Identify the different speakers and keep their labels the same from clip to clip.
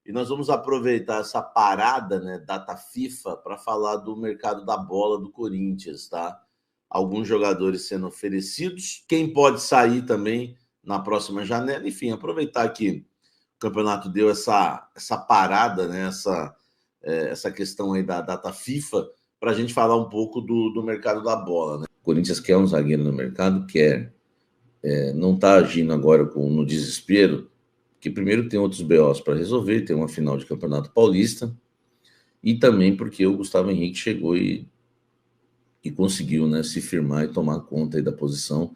Speaker 1: E nós vamos aproveitar essa parada, né, data FIFA, para falar do mercado da bola do Corinthians, tá? Alguns jogadores sendo oferecidos, quem pode sair também na próxima janela, enfim, aproveitar que o campeonato deu essa parada, né, essa questão aí da data FIFA, para a gente falar um pouco do mercado da bola, né? O Corinthians quer um zagueiro no mercado, quer. Não está agindo agora no desespero, que primeiro tem outros BOs para resolver, tem uma final de Campeonato Paulista, e também porque o Gustavo Henrique chegou e conseguiu, né, se firmar e tomar conta aí da posição.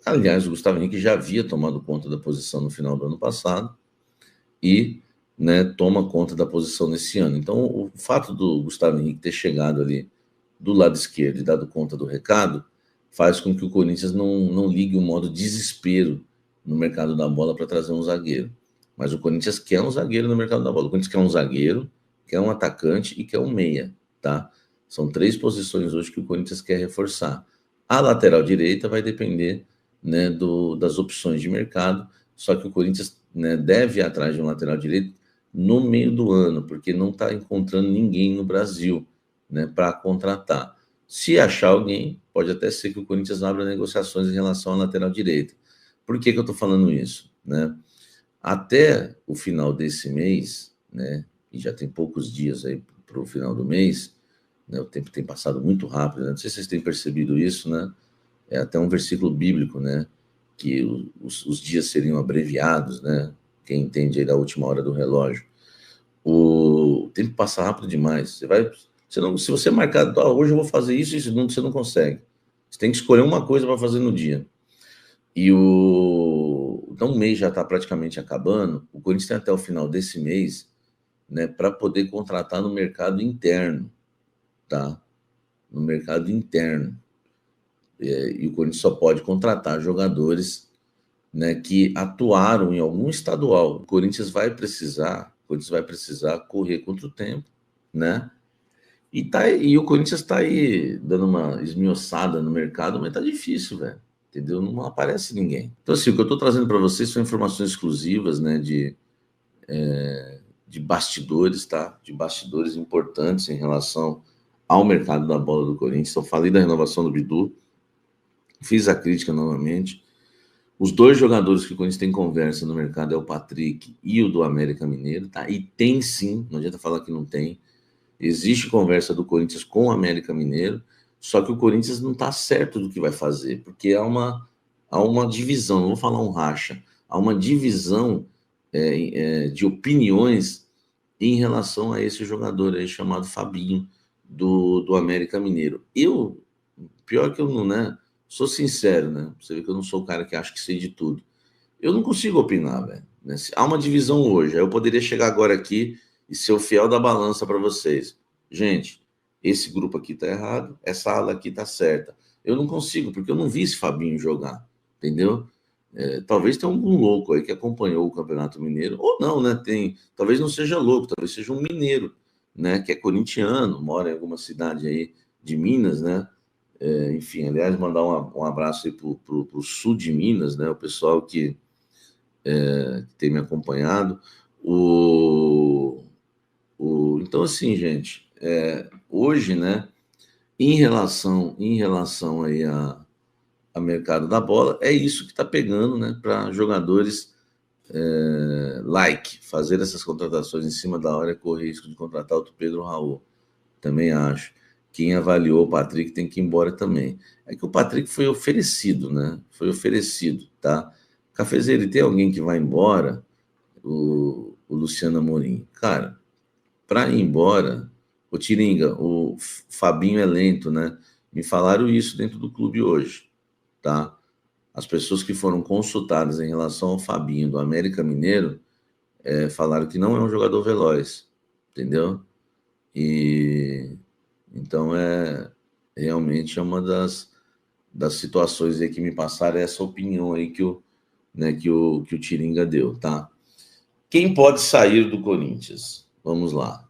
Speaker 1: Aliás, o Gustavo Henrique já havia tomado conta da posição no final do ano passado e, né, toma conta da posição nesse ano. Então, o fato do Gustavo Henrique ter chegado ali do lado esquerdo e dado conta do recado faz com que o Corinthians não ligue o modo desespero no mercado da bola para trazer um zagueiro. Mas o Corinthians quer um zagueiro no mercado da bola. O Corinthians quer um zagueiro, quer um atacante e quer um meia, tá? São 3 posições hoje que o Corinthians quer reforçar. A lateral direita vai depender, né, das opções de mercado, só que o Corinthians, né, deve ir atrás de um lateral direito no meio do ano, porque não está encontrando ninguém no Brasil, né, para contratar. Se achar alguém, pode até ser que o Corinthians abra negociações em relação à lateral direita. Por que eu estou falando isso, né? Até o final desse mês, né, e já tem poucos dias aí para o final do mês, né, o tempo tem passado muito rápido, né? Não sei se vocês têm percebido isso, né? É até um versículo bíblico, né, que os dias seriam abreviados, né? Quem entende aí da última hora do relógio. O tempo passa rápido demais. Se você marcar, hoje eu vou fazer isso, você não consegue. Você tem que escolher uma coisa para fazer no dia. Então o mês já está praticamente acabando. O Corinthians tem até o final desse mês, né, para poder contratar no mercado interno, tá? No mercado interno. E o Corinthians só pode contratar jogadores, né, que atuaram em algum estadual. O Corinthians vai precisar correr contra o tempo, né? E o Corinthians está aí dando uma esmiuçada no mercado, mas tá difícil, velho. Entendeu? Não aparece ninguém. Então, assim, o que eu estou trazendo para vocês são informações exclusivas, né, de bastidores, tá? De bastidores importantes em relação ao mercado da bola do Corinthians. Então, falei da renovação do Bidu, fiz a crítica novamente. Os 2 jogadores que o Corinthians tem conversa no mercado é o Patrick e o do América Mineiro, tá? E tem sim, não adianta falar que não tem. Existe conversa do Corinthians com o América Mineiro, só que o Corinthians não está certo do que vai fazer, porque há uma divisão, não vou falar um racha, há uma divisão de opiniões em relação a esse jogador aí chamado Fabinho, do América Mineiro. Pior que eu não, né? Sou sincero, né? Você vê que eu não sou o cara que acha que sei de tudo. Eu não consigo opinar, velho. Né? Há uma divisão hoje. Eu poderia chegar agora aqui e ser o fiel da balança para vocês. Gente, esse grupo aqui tá errado, essa ala aqui tá certa. Eu não consigo, porque eu não vi esse Fabinho jogar, entendeu? Talvez tenha algum louco aí que acompanhou o Campeonato Mineiro, ou não, né? Talvez não seja louco, talvez seja um mineiro, né? Que é corintiano, mora em alguma cidade aí de Minas, né? Enfim, aliás, mandar um abraço aí pro sul de Minas, né? O pessoal que tem me acompanhado. Então, assim, gente, hoje, né, em relação aí a mercado da bola, é isso que está pegando, né, para jogadores fazer essas contratações em cima da hora, correr risco de contratar outro Pedro Raul. Também acho. Quem avaliou o Patrick tem que ir embora também. É que o Patrick foi oferecido, né? Foi oferecido, tá? Cafezeiro, tem alguém que vai embora? O Luciano Amorim. Cara, para ir embora, o Tiringa, o Fabinho é lento, né? Me falaram isso dentro do clube hoje, tá? As pessoas que foram consultadas em relação ao Fabinho do América Mineiro falaram que não é um jogador veloz, entendeu? Então realmente é uma das situações aí que me passaram essa opinião aí que o Tiringa deu, tá? Quem pode sair do Corinthians? Vamos lá.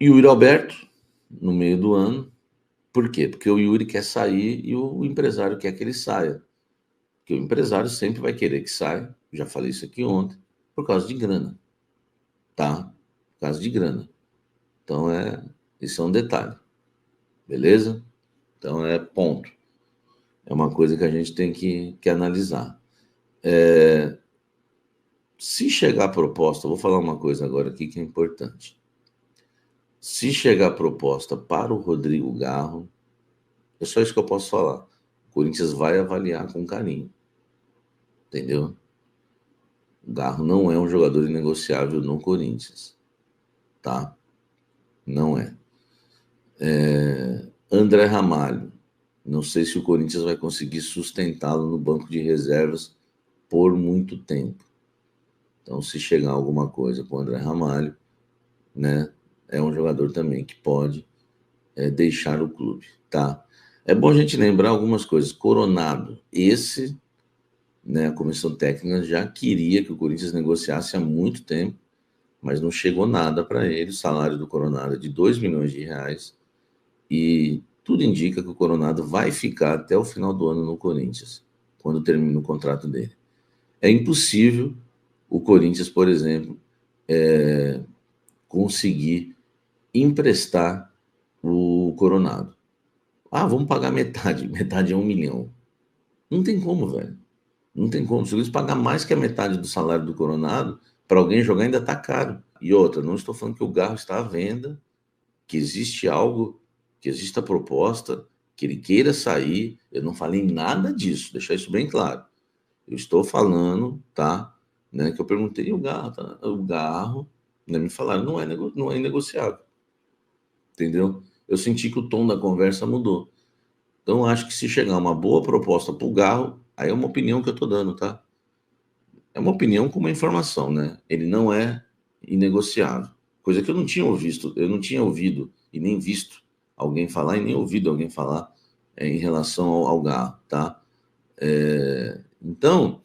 Speaker 1: Yuri Alberto, no meio do ano. Por quê? Porque o Yuri quer sair e o empresário quer que ele saia. Porque o empresário sempre vai querer que saia. Já falei isso aqui ontem. Por causa de grana, tá? Por causa de grana. Então, isso é um detalhe, beleza? Então, ponto. É uma coisa que a gente tem que analisar. Se chegar a proposta, vou falar uma coisa agora aqui que é importante. Se chegar a proposta para o Rodrigo Garro, é só isso que eu posso falar. O Corinthians vai avaliar com carinho. Entendeu? O Garro não é um jogador inegociável no Corinthians. Tá? Não é. André Ramalho. Não sei se o Corinthians vai conseguir sustentá-lo no banco de reservas por muito tempo. Então, se chegar alguma coisa com o André Ramalho, né, é um jogador também que pode deixar o clube, tá? É bom a gente lembrar algumas coisas. Coronado, né, a comissão técnica já queria que o Corinthians negociasse há muito tempo, mas não chegou nada para ele. O salário do Coronado é de R$2 milhões e tudo indica que o Coronado vai ficar até o final do ano no Corinthians, quando termina o contrato dele. É impossível o Corinthians, por exemplo, conseguir emprestar o Coronado. Vamos pagar metade. Metade é 1 milhão. Não tem como, velho. Não tem como. Se eles pagar mais que a metade do salário do Coronado, para alguém jogar ainda está caro. E outra, não estou falando que o Garro está à venda, que existe algo, que existe a proposta, que ele queira sair. Eu não falei nada disso, deixar isso bem claro. Eu estou falando, tá? Né, que eu perguntei o Garro, tá? O Garro, né, me falaram, não é negociável. Entendeu? Eu senti que o tom da conversa mudou. Então, acho que se chegar uma boa proposta para o Garro, aí é uma opinião que eu estou dando, tá? É uma opinião com uma informação, né? Ele não é inegociável. Coisa que eu não tinha ouvido e nem visto alguém falar e nem ouvido alguém falar em relação ao Garro, tá? Então,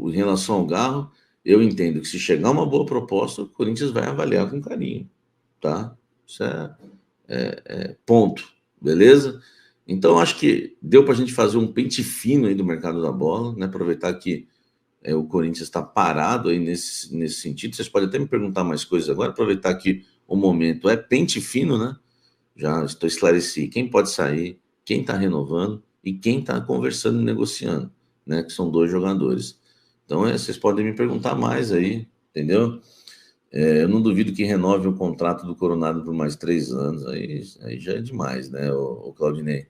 Speaker 1: em relação ao Garro, eu entendo que se chegar uma boa proposta, o Corinthians vai avaliar com carinho, tá? Isso é ponto, beleza? Então, acho que deu para a gente fazer um pente fino aí do mercado da bola, né? Aproveitar que o Corinthians está parado aí nesse sentido. Vocês podem até me perguntar mais coisas agora, aproveitar que o momento é pente fino, né? Já estou esclareci quem pode sair, quem está renovando e quem está conversando e negociando, né? Que são 2 jogadores. Então, vocês podem me perguntar mais aí, entendeu? Eu não duvido que renove o contrato do Coronado por mais 3 anos, aí já é demais, né, o Claudinei?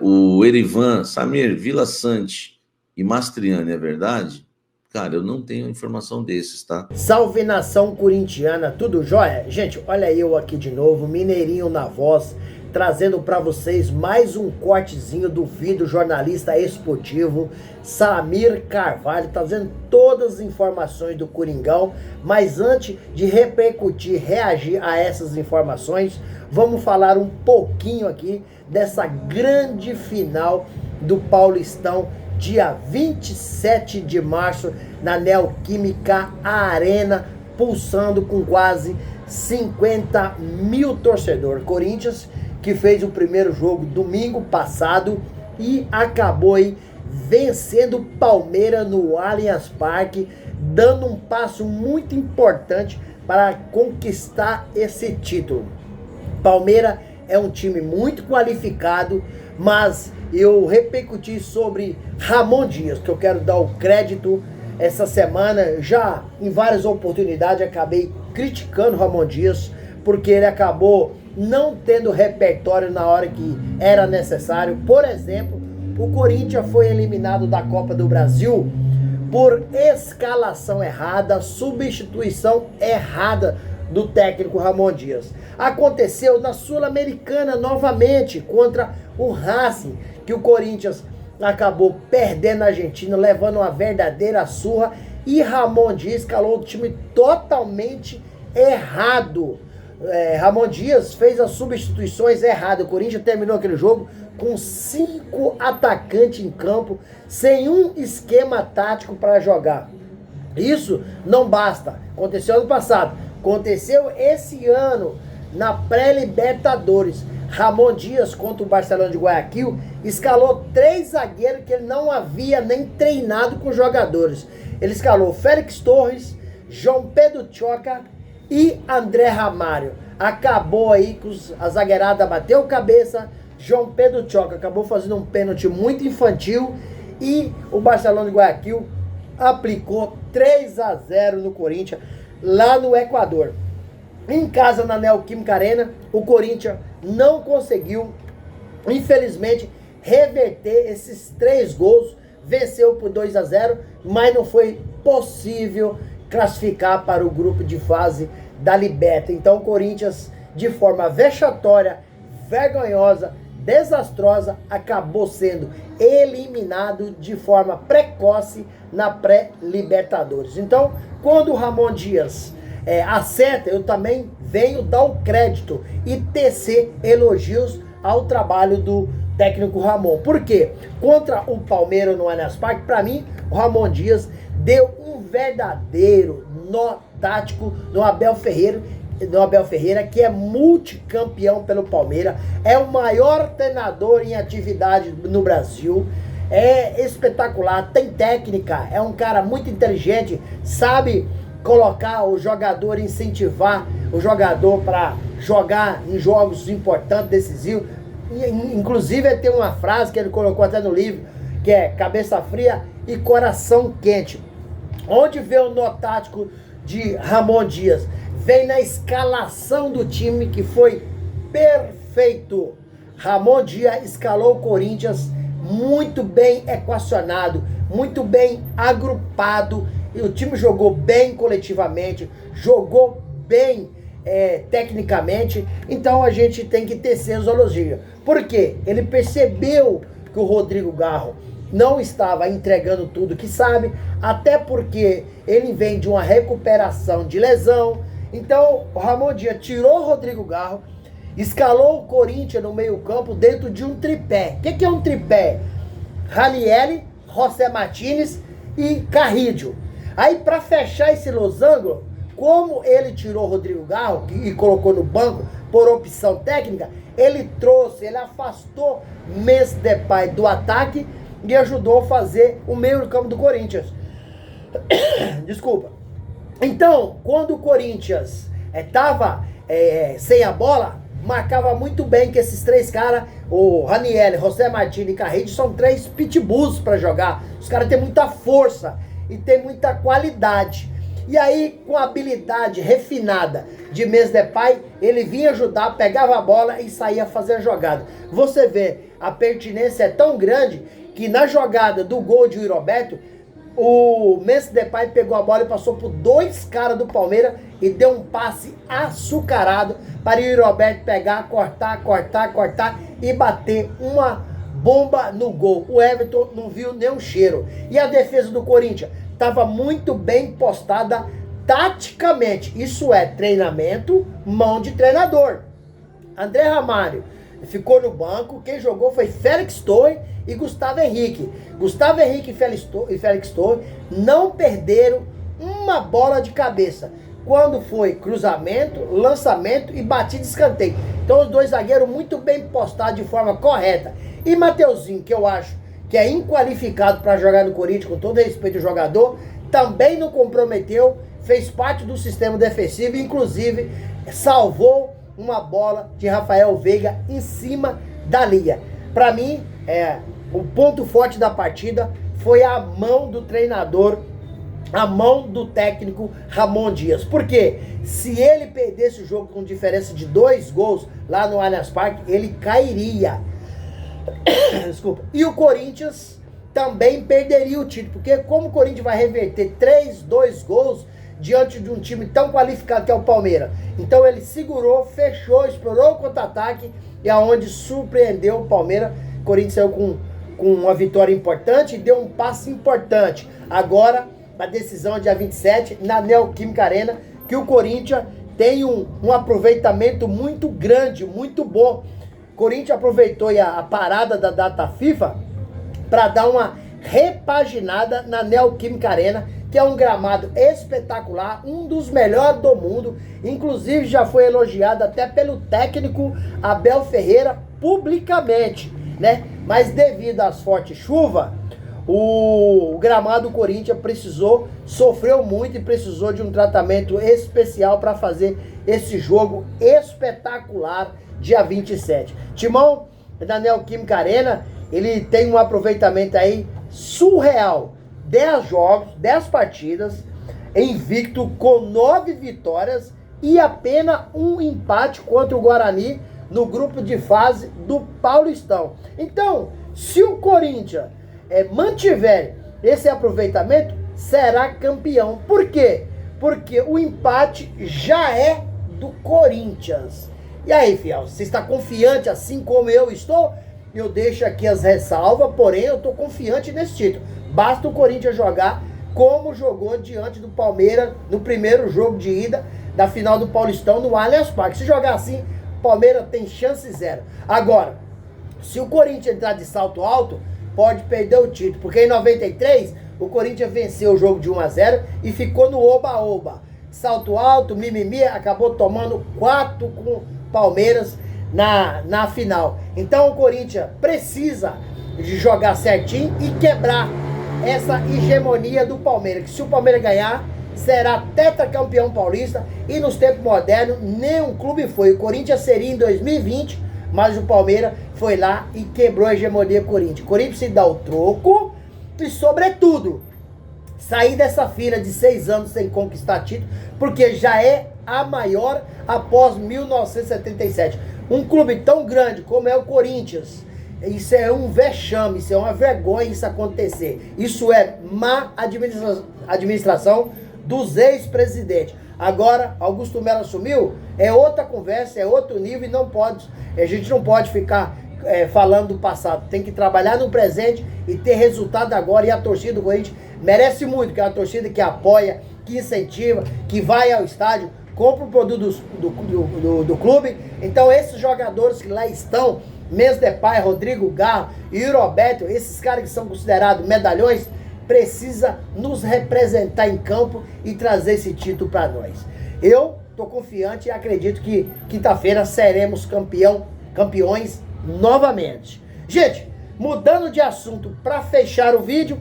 Speaker 1: O Erivan, Samir, Vila Sante e Mastriani, é verdade? Cara, eu não tenho informação desses, tá?
Speaker 2: Salve nação corintiana, tudo jóia? Gente, olha eu aqui de novo, Mineirinho na voz, trazendo para vocês mais um cortezinho do vídeo jornalista esportivo Samir Carvalho, trazendo todas as informações do Coringão. Mas antes de repercutir, reagir a essas informações, vamos falar um pouquinho aqui dessa grande final do Paulistão, dia 27 de março, na Neoquímica Arena, pulsando com quase 50 mil torcedores. Corinthians, que fez o primeiro jogo domingo passado e acabou aí vencendo o Palmeiras no Allianz Parque, dando um passo muito importante para conquistar esse título. Palmeiras é um time muito qualificado, mas eu repercuti sobre Ramon Dias, que eu quero dar o crédito essa semana. Já em várias oportunidades acabei criticando Ramon Dias, porque ele acabou não tendo repertório na hora que era necessário. Por exemplo, o Corinthians foi eliminado da Copa do Brasil por escalação errada, substituição errada do técnico Ramon Dias. Aconteceu na Sul-Americana novamente contra o Racing, que o Corinthians acabou perdendo a Argentina, levando uma verdadeira surra, e Ramon Dias escalou o time totalmente errado. Ramon Dias fez as substituições erradas. O Corinthians terminou aquele jogo com 5 atacantes em campo, sem um esquema tático para jogar. Isso não basta. Aconteceu ano passado, aconteceu esse ano. na pré-Libertadores. Ramon Dias contra o Barcelona de Guayaquil escalou 3 zagueiros que ele não havia nem treinado com os jogadores. Ele escalou Félix Torres, João Pedro Choca e André Ramalho. Acabou aí que a zagueirada bateu cabeça. João Pedro Choca acabou fazendo um pênalti muito infantil e o Barcelona de Guayaquil aplicou 3-0 no Corinthians lá no Equador. Em casa, na Neoquímica Arena, o Corinthians não conseguiu, infelizmente, reverter esses 3 gols. Venceu por 2-0, mas não foi possível classificar para o grupo de fase da Liberta. Então o Corinthians, de forma vexatória, vergonhosa, desastrosa, acabou sendo eliminado de forma precoce na pré-Libertadores. Então, quando o Ramon Dias acerta, eu também venho dar o crédito e tecer elogios ao trabalho do técnico Ramon. Por quê? Contra o Palmeiras no Allianz Parque, para mim, o Ramon Dias deu um verdadeiro nó tático no Abel Ferreira, que é multicampeão pelo Palmeiras, é o maior treinador em atividade no Brasil, é espetacular, tem técnica, é um cara muito inteligente, sabe colocar o jogador, incentivar o jogador para jogar em jogos importantes, decisivos. Inclusive tem uma frase que ele colocou até no livro, que é cabeça fria e coração quente. Onde vê o nó tático de Ramon Dias? Vem na escalação do time, que foi perfeito. Ramon Dias escalou o Corinthians muito bem equacionado, muito bem agrupado, e o time jogou bem coletivamente, jogou bem tecnicamente. Então a gente tem que tecer os elogios. Por quê? Ele percebeu que o Rodrigo Garro não estava entregando tudo que sabe, até porque ele vem de uma recuperação de lesão. Então o Ramon Dias tirou o Rodrigo Garro, escalou o Corinthians no meio campo dentro de um tripé. O que é um tripé? Ranieri, José Martínez e Carrillo. Aí, para fechar esse losango, como ele tirou o Rodrigo Garro e colocou no banco por opção técnica, ele afastou Memphis Depay do ataque e ajudou a fazer o meio do campo do Corinthians. Desculpa. Então, quando o Corinthians estava sem a bola, marcava muito bem que esses 3 caras, o Ranieri, José Martins e Carrillo, são 3 pitbulls para jogar. Os caras têm muita força e tem muita qualidade. E aí, com a habilidade refinada de Memphis Depay, ele vinha ajudar, pegava a bola e saía fazer a jogada. Você vê, a pertinência é tão grande que na jogada do gol de Yuri Alberto, o Memphis Depay pegou a bola e passou por 2 caras do Palmeiras e deu um passe açucarado para o Yuri Alberto pegar, cortar e bater uma bomba no gol. O Everton não viu nem um cheiro. E a defesa do Corinthians estava muito bem postada taticamente. Isso é treinamento, mão de treinador. André Ramalho ficou no banco. Quem jogou foi Félix Torres e Gustavo Henrique. Gustavo Henrique e Félix Torres não perderam uma bola de cabeça quando foi cruzamento, lançamento e batida de escanteio. Então os 2 zagueiros muito bem postados de forma correta. E Mateuzinho, que eu acho que é inqualificado para jogar no Corinthians, com todo respeito ao jogador, também não comprometeu, fez parte do sistema defensivo, inclusive salvou uma bola de Rafael Veiga em cima da linha. Para mim, o ponto forte da partida foi a mão do treinador, a mão do técnico Ramon Dias. Porque se ele perdesse o jogo com diferença de 2 gols lá no Allianz Parque, ele cairia. Desculpa. E o Corinthians também perderia o título, porque como o Corinthians vai reverter 2 gols diante de um time tão qualificado que é o Palmeiras? Então ele segurou, fechou, explorou o contra-ataque e aonde surpreendeu o Palmeiras. O Corinthians saiu com uma vitória importante e deu um passo importante. Agora, a decisão dia 27 na Neoquímica Arena, que o Corinthians tem um aproveitamento muito grande, muito bom. O Corinthians aproveitou a parada da data FIFA para dar uma repaginada na Neoquímica Arena, que é um gramado espetacular, um dos melhores do mundo, inclusive já foi elogiado até pelo técnico Abel Ferreira publicamente, né? Mas devido às fortes chuvas, o gramado do Corinthians sofreu muito e precisou de um tratamento especial para fazer esse jogo espetacular dia 27. Timão da Neoquímica Arena, ele tem um aproveitamento aí surreal. 10 jogos, 10 partidas, invicto com 9 vitórias e apenas um empate contra o Guarani no grupo de fase do Paulistão. Então, se o Corinthians mantiver esse aproveitamento, será campeão. Por quê? Porque o empate já é do Corinthians. E aí, fiel, você está confiante assim como eu estou? Eu deixo aqui as ressalvas, porém eu estou confiante nesse título. Basta o Corinthians jogar como jogou diante do Palmeiras no primeiro jogo de ida da final do Paulistão no Allianz Parque. Se jogar assim, o Palmeiras tem chance zero. Agora, se o Corinthians entrar de salto alto, pode perder o título. Porque em 93, o Corinthians venceu o jogo de 1-0 e ficou no oba-oba. Salto alto, mimimi, acabou tomando 4 com o Palmeiras na final. Então o Corinthians precisa de jogar certinho e quebrar essa hegemonia do Palmeiras, que se o Palmeiras ganhar, será tetracampeão paulista, e nos tempos modernos nenhum clube foi. O Corinthians seria em 2020, mas o Palmeiras foi lá e quebrou a hegemonia do Corinthians. O Corinthians se dá o troco e, sobretudo, sair dessa fila de 6 anos sem conquistar título, porque já é a maior após 1977. Um clube tão grande como é o Corinthians, isso é um vexame, isso é uma vergonha isso acontecer. Isso é má administração dos ex-presidentes. Agora, Augusto Melo assumiu, é outra conversa, é outro nível, e a gente não pode ficar falando do passado. Tem que trabalhar no presente e ter resultado agora. E a torcida do Corinthians merece muito, que é uma torcida que apoia, que incentiva, que vai ao estádio, compra o produto do clube. Então esses jogadores que lá estão, Mendes Depay, Rodrigo Garro e Roberto, esses caras que são considerados medalhões, precisa nos representar em campo e trazer esse título para nós. Eu tô confiante e acredito que quinta-feira seremos campeões novamente. Gente, mudando de assunto para fechar o vídeo,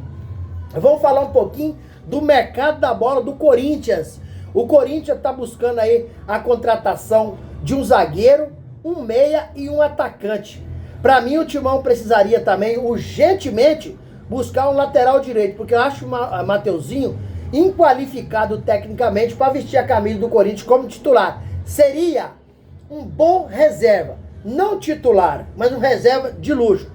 Speaker 2: vamos falar um pouquinho do mercado da bola do Corinthians. O Corinthians está buscando aí a contratação de um zagueiro, um meia e um atacante. Para mim, o Timão precisaria também urgentemente buscar um lateral direito, porque eu acho o Mateuzinho inqualificado tecnicamente para vestir a camisa do Corinthians como titular. Seria um bom reserva, não titular, mas um reserva de luxo.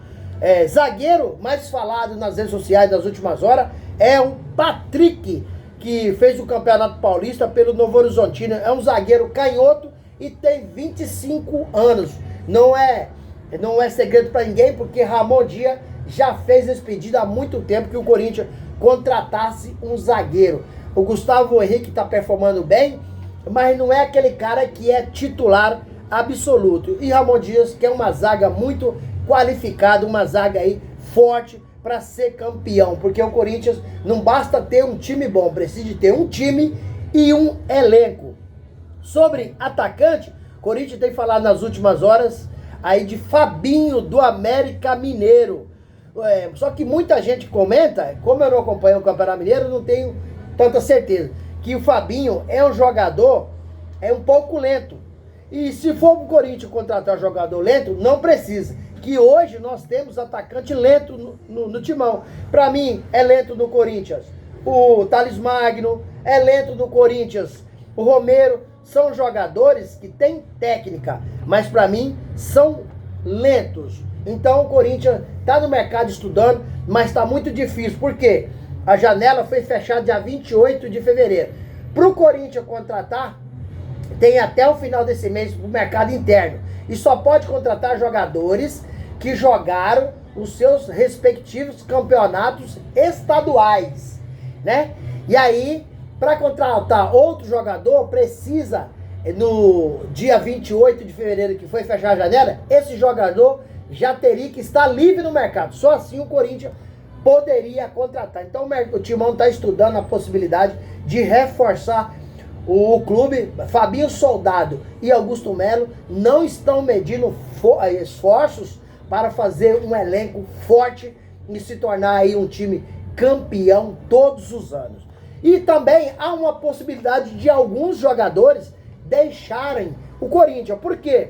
Speaker 2: Zagueiro mais falado nas redes sociais das últimas horas é o Patrick, que fez o Campeonato Paulista pelo Novo Horizontino. É um zagueiro canhoto e tem 25 anos. Não é segredo para ninguém, porque Ramon Dias já fez esse pedido há muito tempo, que o Corinthians contratasse um zagueiro. O Gustavo Henrique está performando bem, mas não é aquele cara que é titular absoluto. E Ramon Dias, que é uma zaga muito qualificada, uma zaga aí forte para ser campeão, porque o Corinthians não basta ter um time bom, precisa de ter um time e um elenco. Sobre atacante, o Corinthians tem falado nas últimas horas aí de Fabinho do América Mineiro. Só que muita gente comenta, como eu não acompanho o Campeonato Mineiro, eu não tenho tanta certeza, que o Fabinho é um jogador um pouco lento. E se for pro Corinthians contratar um jogador lento, não precisa. Que hoje nós temos atacante lento no Timão. Para mim, é lento no Corinthians o Thales Magno, é lento no Corinthians o Romero. São jogadores que têm técnica, mas para mim são lentos. Então o Corinthians está no mercado estudando, mas está muito difícil. Por quê? A janela foi fechada dia 28 de fevereiro. Para o Corinthians contratar, tem até o final desse mês para o mercado interno. E só pode contratar jogadores que jogaram os seus respectivos campeonatos estaduais, né? E aí, para contratar outro jogador, precisa, no dia 28 de fevereiro, que foi fechar a janela, esse jogador já teria que estar livre no mercado. Só assim o Corinthians poderia contratar. Então o Timão está estudando a possibilidade de reforçar o clube. Fabinho Soldado e Augusto Melo não estão medindo esforços para fazer um elenco forte e se tornar aí um time campeão todos os anos. E também há uma possibilidade de alguns jogadores deixarem o Corinthians. Por quê?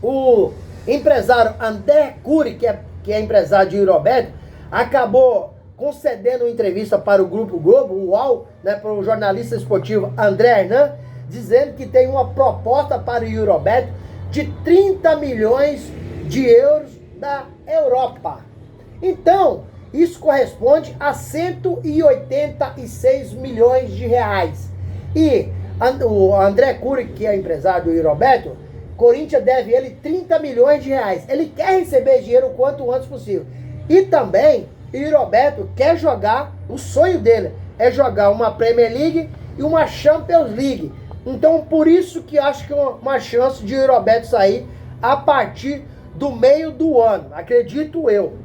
Speaker 2: O empresário André Cury, que é empresário de Roberto, acabou concedendo uma entrevista para o Grupo Globo, o UOL, né, para o jornalista esportivo André Hernan, dizendo que tem uma proposta para o Roberto de 30 milhões de euros da Europa. Então, isso corresponde a 186 milhões de reais. E o André Cury, que é empresário do Roberto, Corinthians deve ele 30 milhões de reais. Ele quer receber dinheiro o quanto antes possível. E também, o Roberto quer jogar, o sonho dele é jogar uma Premier League e uma Champions League. Então, por isso que acho que é uma chance de o Roberto sair a partir do meio do ano, acredito eu.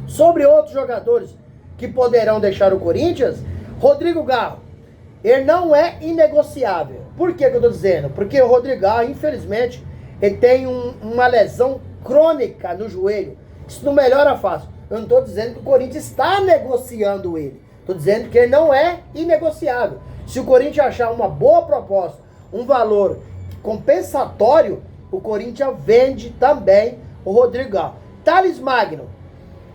Speaker 2: Sobre outros jogadores que poderão deixar o Corinthians, Rodrigo Garro, ele não é inegociável. Por que eu estou dizendo? Porque o Rodrigo Garro, infelizmente, ele tem uma lesão crônica no joelho. Isso não melhora fácil. Eu não estou dizendo que o Corinthians está negociando ele. Estou dizendo que ele não é inegociável. Se o Corinthians achar uma boa proposta, um valor compensatório, o Corinthians vende também o Rodrigo Garro. Thales Magno,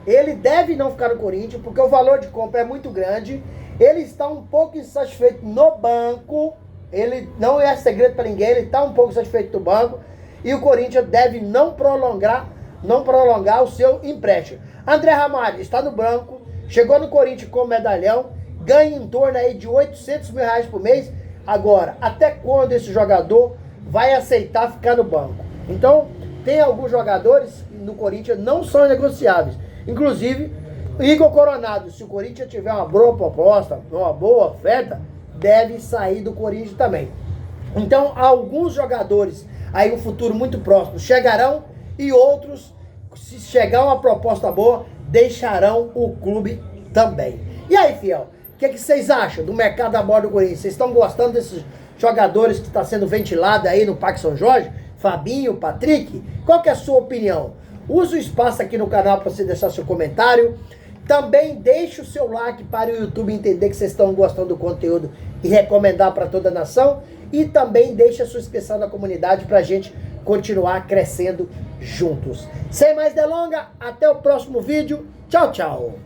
Speaker 2: ele deve não ficar no Corinthians, porque o valor de compra é muito grande. Ele está um pouco insatisfeito no banco. Ele não é segredo para ninguém, ele está um pouco insatisfeito no banco. E o Corinthians deve não prolongar o seu empréstimo. André Ramalho está no banco, chegou no Corinthians com medalhão, ganha em torno aí de 800 mil reais por mês. Agora, até quando esse jogador vai aceitar ficar no banco? Então, tem alguns jogadores no Corinthians não são negociáveis. Inclusive, Igor Coronado, se o Corinthians tiver uma boa proposta, uma boa oferta, deve sair do Corinthians também. Então, alguns jogadores aí no futuro muito próximo chegarão e outros, se chegar uma proposta boa, deixarão o clube também. E aí, fiel, o que vocês acham do mercado da bola do Corinthians? Vocês estão gostando desses jogadores que está sendo ventilado aí no Parque São Jorge? Fabinho, Patrick? Qual que é a sua opinião? Use o espaço aqui no canal para você deixar seu comentário. Também deixe o seu like para o YouTube entender que vocês estão gostando do conteúdo e recomendar para toda a nação. E também deixe a sua inscrição na comunidade para a gente continuar crescendo juntos. Sem mais delongas, até o próximo vídeo. Tchau, tchau.